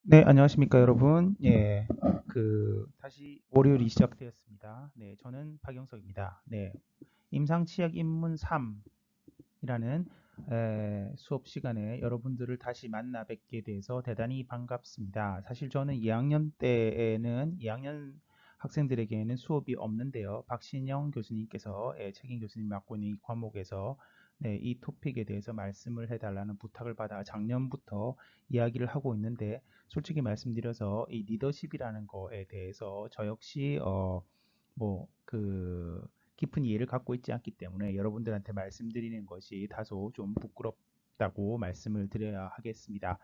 네, 안녕하십니까, 여러분. 다시 월요일이 시작되었습니다. 네, 저는 박영석입니다. 네, 임상치의학입문 3이라는 수업 시간에 여러분들을 다시 만나 뵙게 돼서 대단히 반갑습니다. 사실 저는 2학년 때에는 2학년 학생들에게는 수업이 없는데요. 박신영 교수님께서 책임 교수님 맡고 있는 이 과목에서 네, 이 토픽에 대해서 말씀을 해달라는 부탁을 받아 작년부터 이야기를 하고 있는데 솔직히 말씀드려서 이 리더십이라는 거에 대해서 저 역시 깊은 이해를 갖고 있지 않기 때문에 여러분들한테 말씀드리는 것이 다소 좀 부끄럽다고 말씀을 드려야 하겠습니다.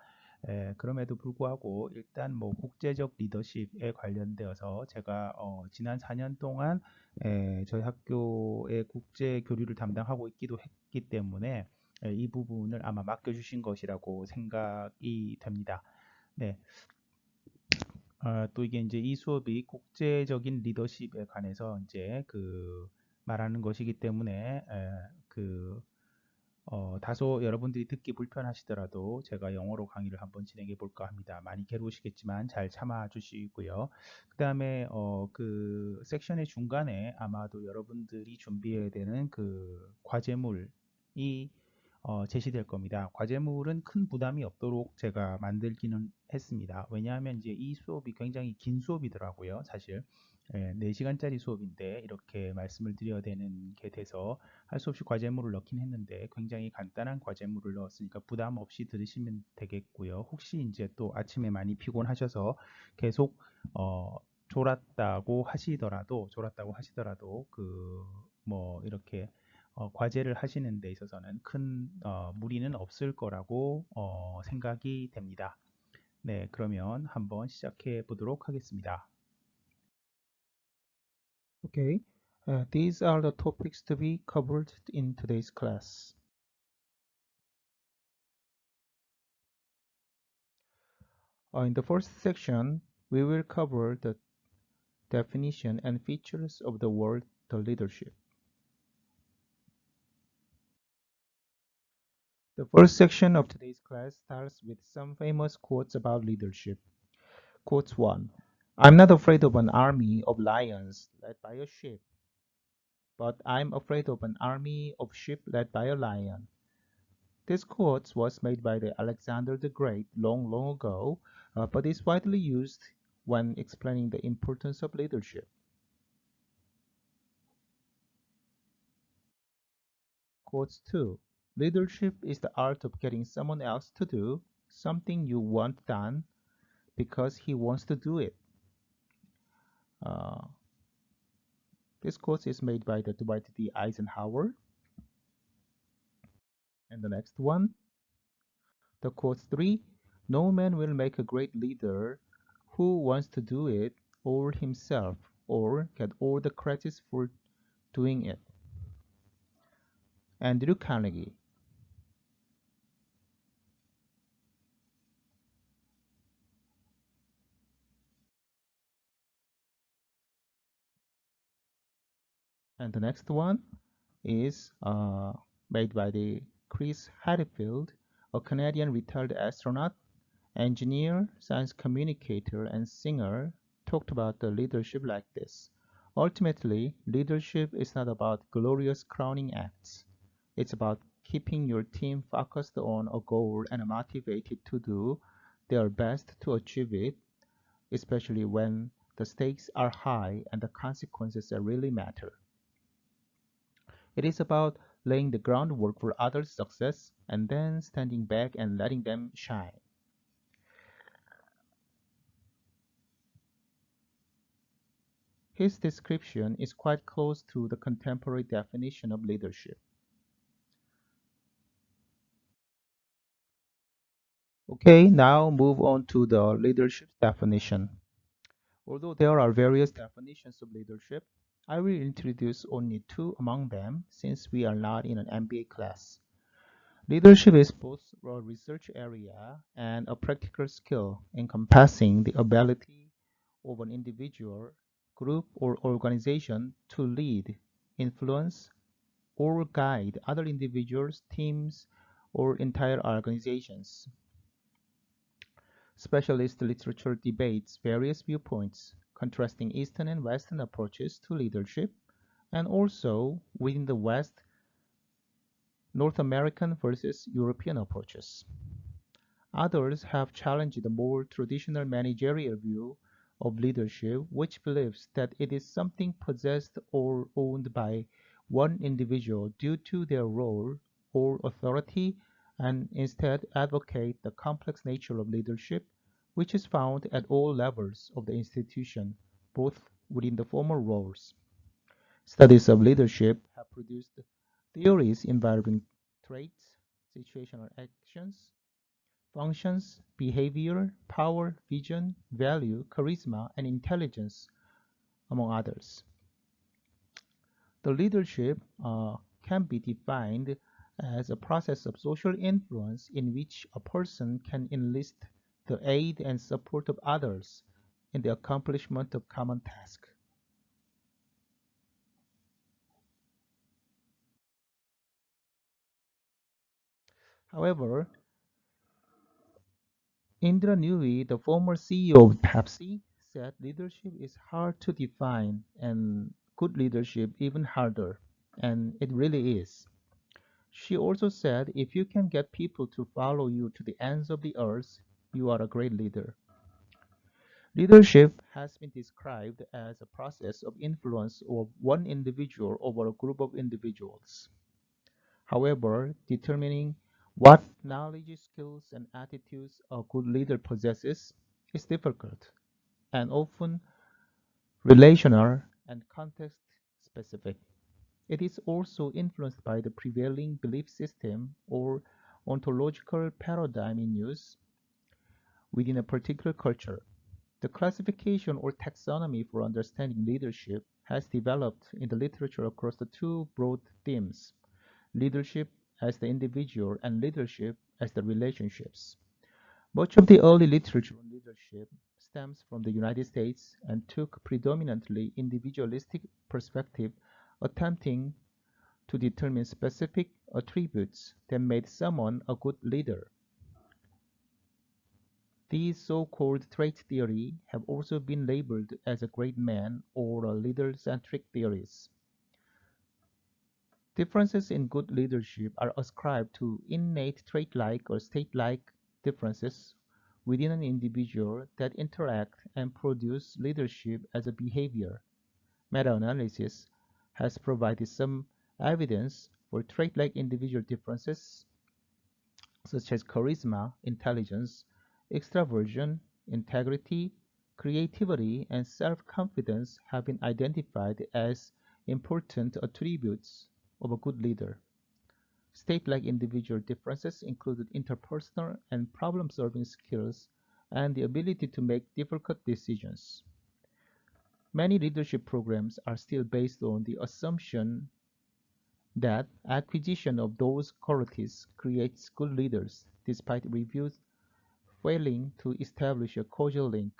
그럼에도 불구하고 일단 국제적 리더십에 관련되어서 제가 지난 4년 동안 저희 학교의 국제 교류를 담당하고 있기도 했기 때문에 이 부분을 아마 맡겨주신 것이라고 생각이 됩니다. 네, 또 이게 이제 이 수업이 국제적인 리더십에 관해서 이제 말하는 것이기 때문에 다소 여러분들이 듣기 불편하시더라도 제가 영어로 강의를 한번 진행해 볼까 합니다. 많이 괴로우시겠지만 잘 참아 주시고요. 그 다음에 그 섹션의 중간에 아마도 여러분들이 준비해야 되는 그 과제물이 제시될 겁니다. 과제물은 큰 부담이 없도록 제가 만들기는 했습니다. 왜냐하면 이제 이 수업이 굉장히 긴 수업이더라고요. 사실 4시간짜리 수업인데 이렇게 말씀을 드려야 되는 게 돼서 할 수 없이 과제물을 넣긴 했는데 굉장히 간단한 과제물을 넣었으니까 부담 없이 들으시면 되겠고요. 혹시 이제 또 아침에 많이 피곤하셔서 계속 졸았다고 하시더라도 이렇게 과제를 하시는 데 있어서는 큰 무리는 없을 거라고 생각이 됩니다. 네, 그러면 한번 시작해 보도록 하겠습니다. Okay, these are the topics to be covered in today's class. In the first section, we will cover the definition and features of the word the leadership. The first section of today's class starts with some famous quotes about leadership. Quote 1. I'm not afraid of an army of lions led by a sheep, but I'm afraid of an army of sheep led by a lion. This quote was made by the Alexander the Great long, long ago, but is widely used when explaining the importance of leadership. Quote 2. Leadership is the art of getting someone else to do something you want done because he wants to do it. Uh, this quote is made by the Dwight D. Eisenhower. And the next one, the quote 3. No man will make a great leader who wants to do it all himself or get all the credit for doing it. Andrew Carnegie. And the next one is made by the Chris Hadfield, a Canadian retired astronaut, engineer, science communicator, and singer, talked about the leadership like this. Ultimately, leadership is not about glorious crowning acts. It's about keeping your team focused on a goal and motivated to do their best to achieve it, especially when the stakes are high and the consequences really matter. It is about laying the groundwork for others' success and then standing back and letting them shine. His description is quite close to the contemporary definition of leadership. Okay, now move on to the leadership definition. Although there are various definitions of leadership, I will introduce only two among them since we are not in an MBA class. Leadership is both a research area and a practical skill encompassing the ability of an individual, group, or organization to lead, influence, or guide other individuals, teams, or entire organizations. Specialist literature debates various viewpoints, contrasting Eastern and Western approaches to leadership, and also within the West, North American versus European approaches. Others have challenged the more traditional managerial view of leadership, which believes that it is something possessed or owned by one individual due to their role or authority, and instead advocate the complex nature of leadership, which is found at all levels of the institution, both within the former roles. Studies of leadership have produced theories involving traits, situational actions, functions, behavior, power, vision, value, charisma, and intelligence, among others. The leadership can be defined as a process of social influence in which a person can enlist the aid and support of others in the accomplishment of common tasks. However, Indra Nooyi, the former CEO of Pepsi, said leadership is hard to define and good leadership even harder, and it really is. She also said if you can get people to follow you to the ends of the earth, you are a great leader. Leadership has been described as a process of influence of one individual over a group of individuals. However, determining what knowledge, skills, and attitudes a good leader possesses is difficult and often relational and context specific. It is also influenced by the prevailing belief system or ontological paradigm in use within a particular culture. The classification or taxonomy for understanding leadership has developed in the literature across the two broad themes: leadership as the individual and leadership as the relationships. Much of the early literature on leadership stems from the United States and took predominantly individualistic perspective, attempting to determine specific attributes that made someone a good leader. These so-called trait theory have also been labeled as a great man or a leader-centric theories. Differences in good leadership are ascribed to innate trait-like or state-like differences within an individual that interact and produce leadership as a behavior. Meta-analysis has provided some evidence for trait-like individual differences such as charisma, intelligence, extraversion, integrity, creativity, and self-confidence have been identified as important attributes of a good leader. State-like individual differences included interpersonal and problem-solving skills and the ability to make difficult decisions. Many leadership programs are still based on the assumption that acquisition of those qualities creates good leaders, despite reviews failing to establish a causal link.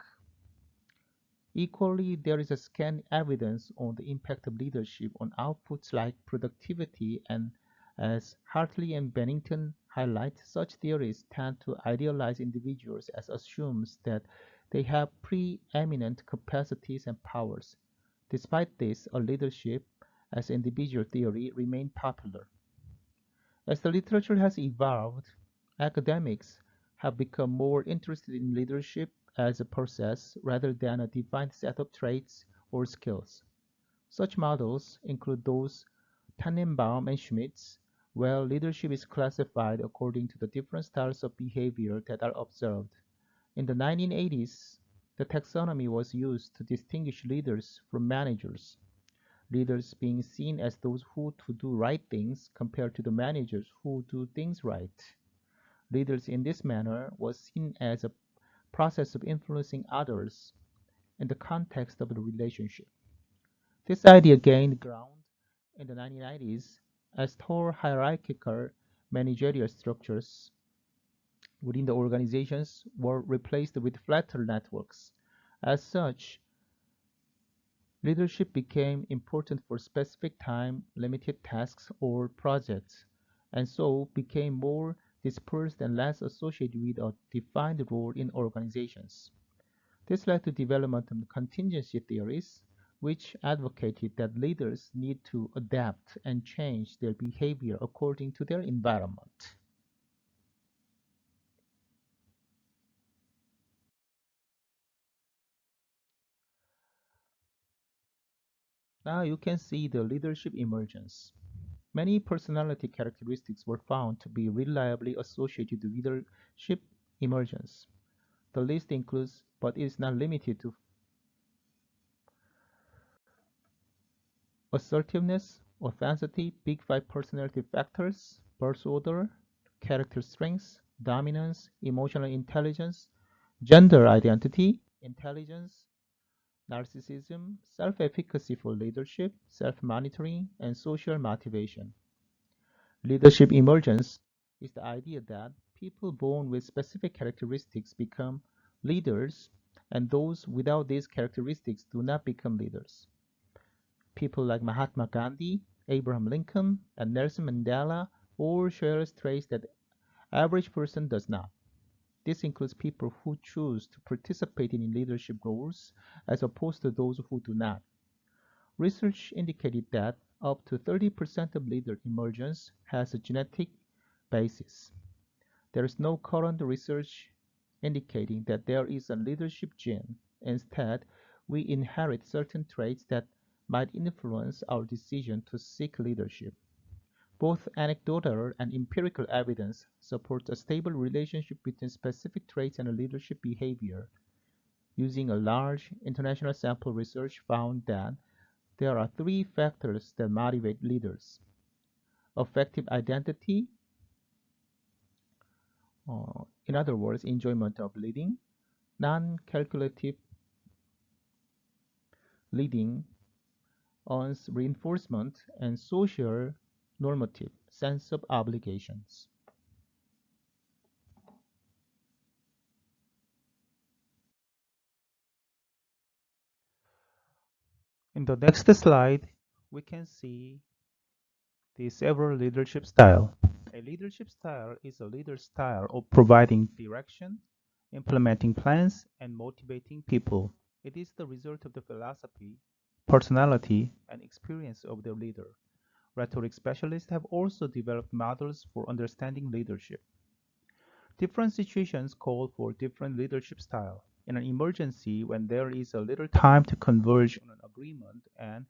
Equally, there is a scant evidence on the impact of leadership on outputs like productivity, and as Hartley and Bennington highlight, such theories tend to idealize individuals as assumes that they have preeminent capacities and powers. Despite this, a leadership as individual theory remained popular. As the literature has evolved, academics have become more interested in leadership as a process rather than a defined set of traits or skills. Such models include those Tannenbaum and Schmitz, where leadership is classified according to the different styles of behavior that are observed. In the 1980s, the taxonomy was used to distinguish leaders from managers, leaders being seen as those who to do right things compared to the managers who do things right. Leaders in this manner was seen as a process of influencing others in the context of the relationship. This idea gained ground in the 1990s as tall hierarchical managerial structures within the organizations were replaced with flatter networks. As such, leadership became important for specific time, limited tasks, or projects, and so became more dispersed and less associated with a defined role in organizations. This led to development of contingency theories, which advocated that leaders need to adapt and change their behavior according to their environment. Now you can see the leadership emergence. Many personality characteristics were found to be reliably associated with leadership emergence. The list includes, but is not limited to, assertiveness, authenticity, big five personality factors, birth order, character strengths, dominance, emotional intelligence, gender identity, intelligence, narcissism, self-efficacy for leadership, self-monitoring, and social motivation. Leadership emergence is the idea that people born with specific characteristics become leaders, and those without these characteristics do not become leaders. People like Mahatma Gandhi, Abraham Lincoln, and Nelson Mandela all share traits that average person does not. This includes people who choose to participate in leadership roles as opposed to those who do not. Research indicated that up to 30% of leader emergence has a genetic basis. There is no current research indicating that there is a leadership gene. Instead, we inherit certain traits that might influence our decision to seek leadership. Both anecdotal and empirical evidence support a stable relationship between specific traits and leadership behavior. Using a large international sample, research found that there are three factors that motivate leaders: affective identity, in other words, enjoyment of leading; non-calculative leading, earns reinforcement; and social normative sense of obligations. In the next slide, we can see the several leadership style. A leadership style is a leader's style of providing direction, implementing plans, and motivating people. It is the result of the philosophy, personality, and experience of the leader. Rhetoric specialists have also developed models for understanding leadership. Different situations call for different leadership style. In an emergency, when there is a little time to converge on an agreement and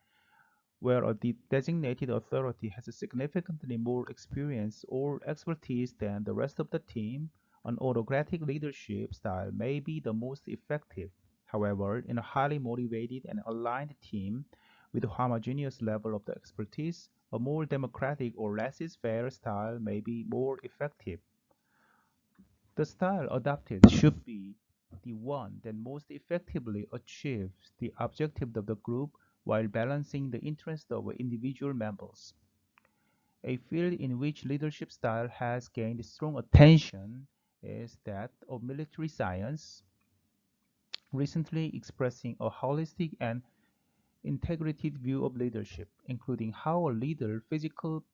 where a designated authority has a significantly more experience or expertise than the rest of the team, an autocratic leadership style may be the most effective. However, in a highly motivated and aligned team with a homogeneous level of the expertise, a more democratic or laissez-faire style may be more effective. The style adopted should be the one that most effectively achieves the objectives of the group while balancing the interests of individual members. A field in which leadership style has gained strong attention is that of military science, recently expressing a holistic and integrated view of leadership, including how a leader's physical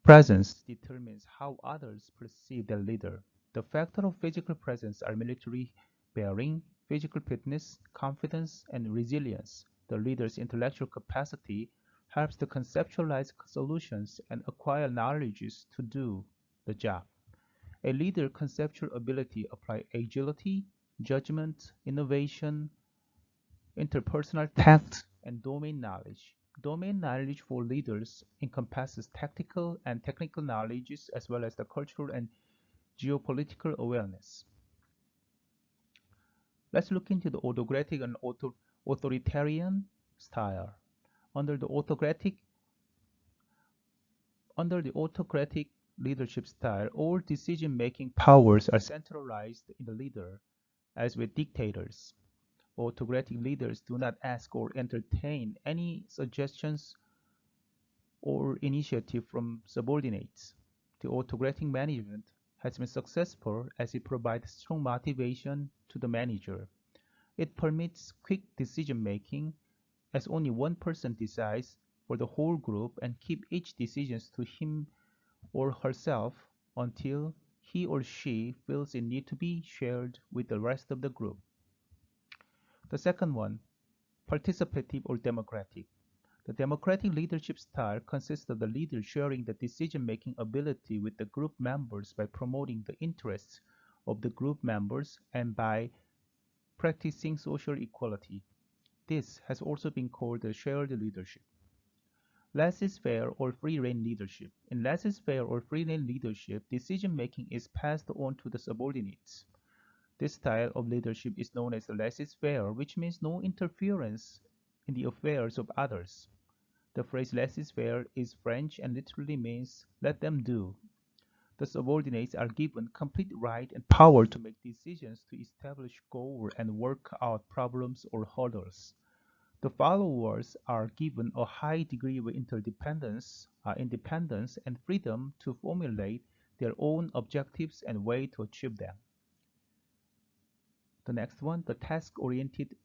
presence determines how others perceive their leader. The factors of physical presence are military bearing, physical fitness, confidence, and resilience. The leader's intellectual capacity helps to conceptualize solutions and acquire knowledges to do the job. A leader's conceptual ability apply agility, judgment, innovation, interpersonal tact, and domain knowledge. Domain knowledge for leaders encompasses tactical and technical knowledges as well as the cultural and geopolitical awareness. Let's look into the autocratic and authoritarian style. Under the autocratic Under the autocratic leadership style, all decision-making powers are centralized in the leader, as with dictators. Autocratic leaders do not ask or entertain any suggestions or initiative from subordinates. The autocratic management has been successful as it provides strong motivation to the manager. It permits quick decision-making as only one person decides for the whole group and keep each decision to him or herself until he or she feels it need to be shared with the rest of the group. The second one, participative or democratic. The democratic leadership style consists of the leader sharing the decision-making ability with the group members by promoting the interests of the group members and by practicing social equality. This has also been called the shared leadership. Laissez-faire or free-rein leadership. In laissez-faire or free-rein leadership, decision-making is passed on to the subordinates. This style of leadership is known as the laissez-faire, which means no interference in the affairs of others. The phrase laissez-faire is French and literally means let them do. The subordinates are given complete right and power to make decisions to establish goals and work out problems or hurdles. The followers are given a high degree of independence and freedom to formulate their own objectives and way to achieve them. The next one, the task-oriented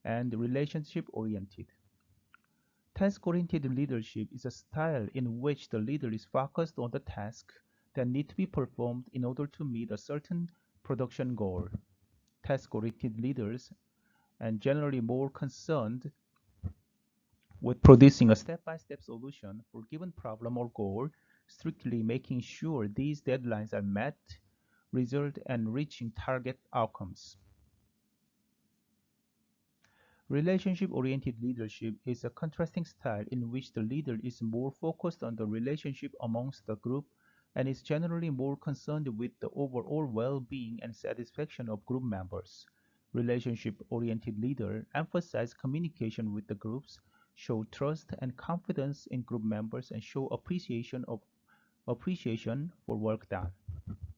and relationship-oriented. Task-oriented leadership is a style in which the leader is focused on the tasks that need to be performed in order to meet a certain production goal. Task-oriented leaders are generally more concerned with producing a step-by-step solution for a given problem or goal, strictly making sure these deadlines are met, result and reaching target outcomes. Relationship-oriented leadership is a contrasting style in which the leader is more focused on the relationship amongst the group and is generally more concerned with the overall well-being and satisfaction of group members. Relationship-oriented leaders emphasize communication with the groups, show trust and confidence in group members, and show appreciation for work done.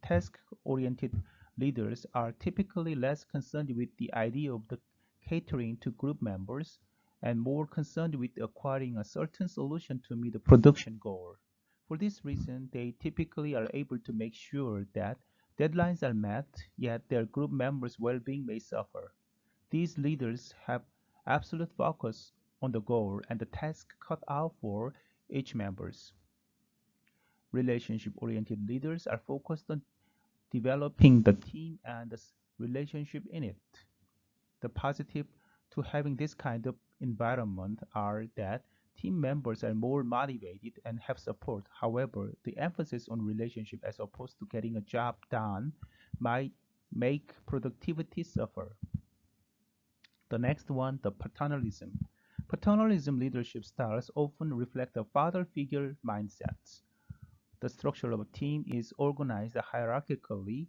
Task-oriented leaders are typically less concerned with the idea of the catering to group members and more concerned with acquiring a certain solution to meet the production goal. For this reason, they typically are able to make sure that deadlines are met, yet their group members' well-being may suffer. These leaders have absolute focus on the goal and the task cut out for each members. Relationship-oriented leaders are focused on developing the team and the relationship in it. The positive to having this kind of environment are that team members are more motivated and have support. However, the emphasis on relationship as opposed to getting a job done might make productivity suffer. The next one, the paternalism. Paternalism leadership styles often reflect a father figure mindset. The structure of a team is organized hierarchically,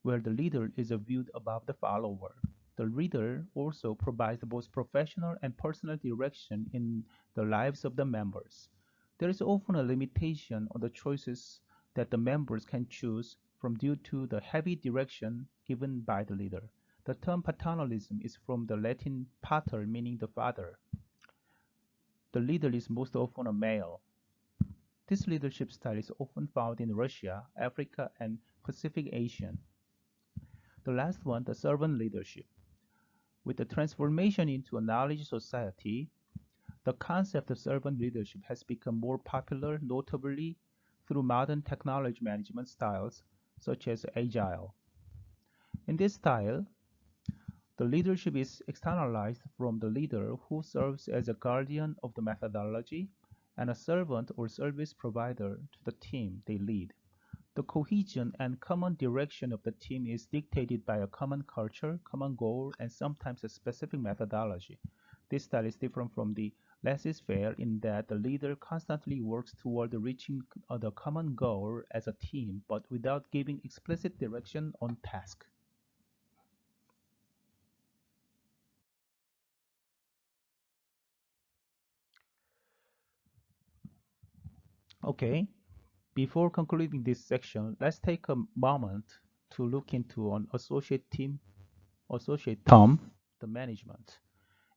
where the leader is viewed above the follower. The leader also provides both professional and personal direction in the lives of the members. There is often a limitation on the choices that the members can choose from due to the heavy direction given by the leader. The term paternalism is from the Latin pater, meaning the father. The leader is most often a male. This leadership style is often found in Russia, Africa, and Pacific Asia. The last one, the servant leadership. With the transformation into a knowledge society, the concept of servant leadership has become more popular, notably through modern technology management styles such as Agile. In this style, the leadership is externalized from the leader, who serves as a guardian of the methodology, and a servant or service provider to the team they lead. The cohesion and common direction of the team is dictated by a common culture, common goal, and sometimes a specific methodology. This style is different from the laissez-faire in that the leader constantly works toward reaching the common goal as a team, but without giving explicit direction on task. Okay, before concluding this section, let's take a moment to look into an associate term, the management.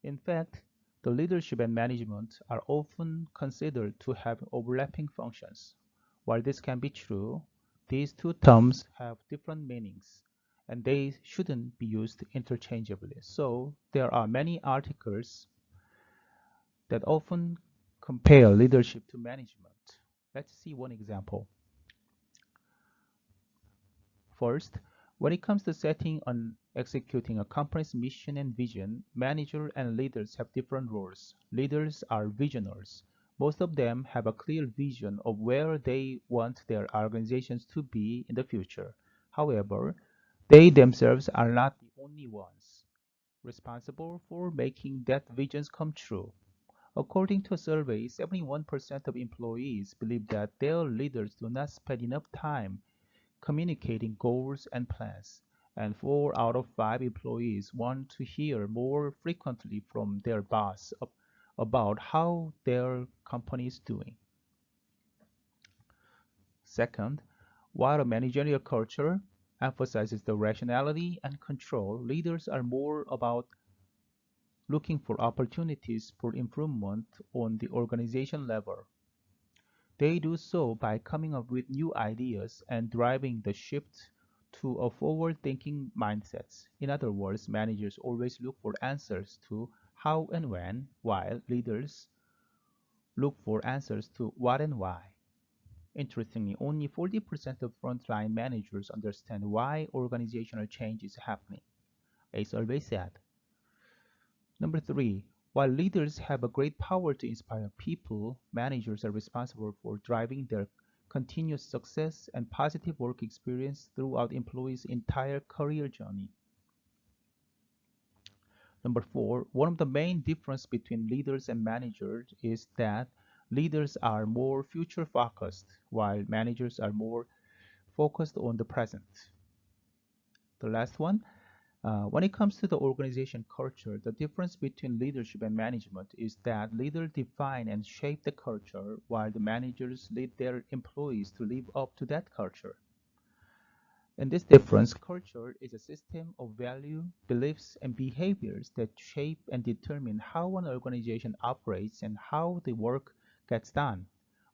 In fact, the leadership and management are often considered to have overlapping functions. While this can be true, these two terms have different meanings, and they shouldn't be used interchangeably. So there are many articles that often compare leadership to management. Let's see one example. First, when it comes to setting and executing a company's mission and vision, managers and leaders have different roles. Leaders are visionaries. Most of them have a clear vision of where they want their organizations to be in the future. However, they themselves are not the only ones responsible for making that visions come true. According to a survey, 71% of employees believe that their leaders do not spend enough time communicating goals and plans, and 4 out of 5 employees want to hear more frequently from their boss about how their company is doing. Second, while a managerial culture emphasizes the rationality and control, leaders are more about looking for opportunities for improvement on the organization level. They do so by coming up with new ideas and driving the shift to a forward-thinking mindset. In other words, managers always look for answers to how and when, while leaders look for answers to what and why. Interestingly, only 40% of frontline managers understand why organizational change is happening, a survey said. Number three, while leaders have a great power to inspire people, managers are responsible for driving their continuous success and positive work experience throughout employees' entire career journey. Number four, one of the main differences between leaders and managers is that leaders are more future focused, while managers are more focused on the present. The last one, when it comes to the organization culture, the difference between leadership and management is that leaders define and shape the culture, while the managers lead their employees to live up to that culture. In this difference, culture is a system of value, beliefs, and behaviors that shape and determine how an organization operates and how the work gets done.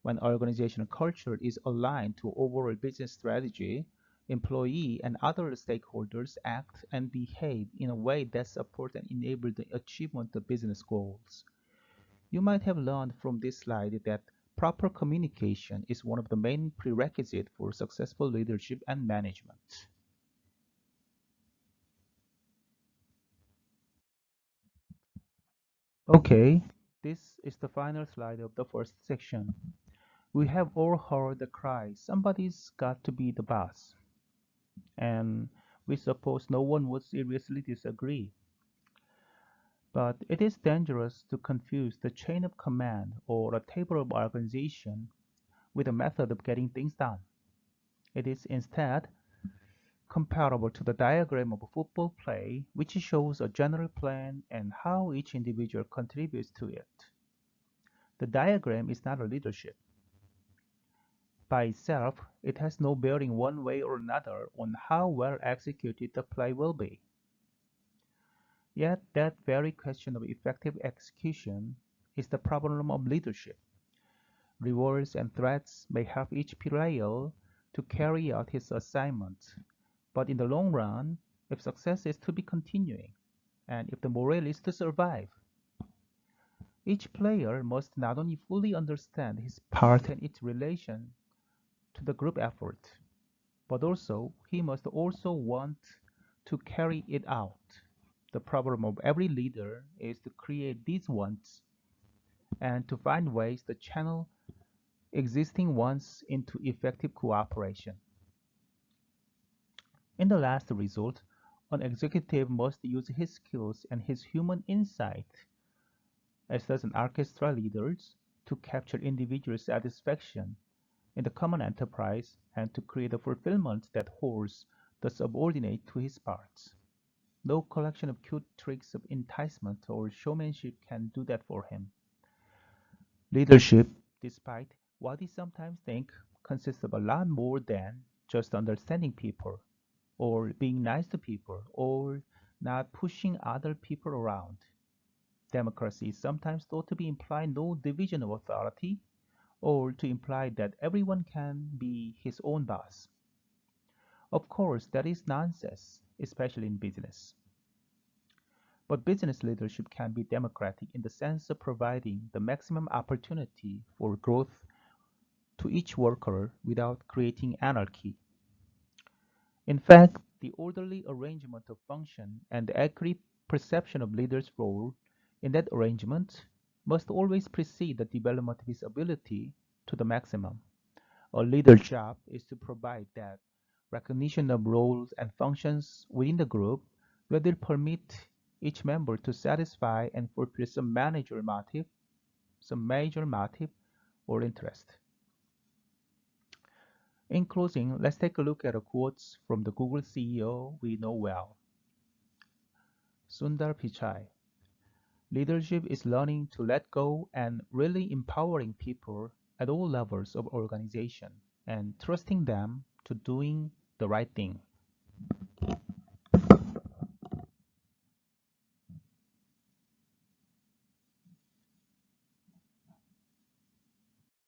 When organizational culture is aligned to overall business strategy, employee and other stakeholders act and behave in a way that support and enable the achievement of business goals. You might have learned from this slide that proper communication is one of the main prerequisites for successful leadership and management. Okay, this is the final slide of the first section. We have all heard the cry, somebody's got to be the boss. And we suppose no one would seriously disagree. But it is dangerous to confuse the chain of command or a table of organization with a method of getting things done. It is instead comparable to the diagram of a football play, which shows a general plan and how each individual contributes to it. The diagram is not a leadership. By itself, it has no bearing one way or another on how well executed the play will be. Yet that very question of effective execution is the problem of leadership. Rewards and threats may help each player to carry out his assignment, but in the long run, if success is to be continuing, and if the morale is to survive, each player must not only fully understand his part and its relation to the group effort, but also he must also want to carry it out. The problem of every leader is to create these wants and to find ways to channel existing ones into effective cooperation. In the last result, an executive must use his skills and his human insight, as does an orchestra leader, to capture individual satisfaction in the common enterprise and to create a fulfillment that holds the subordinate to his parts. No collection of cute tricks of enticement or showmanship can do that for him. Leadership, despite what we sometimes think, consists of a lot more than just understanding people, or being nice to people, or not pushing other people around. Democracy is sometimes thought to be imply no division of authority, or to imply that everyone can be his own boss. Of course, that is nonsense, especially in business. But business leadership can be democratic in the sense of providing the maximum opportunity for growth to each worker without creating anarchy. In fact, the orderly arrangement of function and the accurate perception of leader's role in that arrangement must always precede the development of his ability to the maximum. A leader's job is to provide that recognition of roles and functions within the group that will permit each member to satisfy and fulfill some major motive or interest. In closing, let's take a look at a quote from the Google CEO we know well, Sundar Pichai. Leadership is learning to let go and really empowering people at all levels of organization and trusting them to doing the right thing.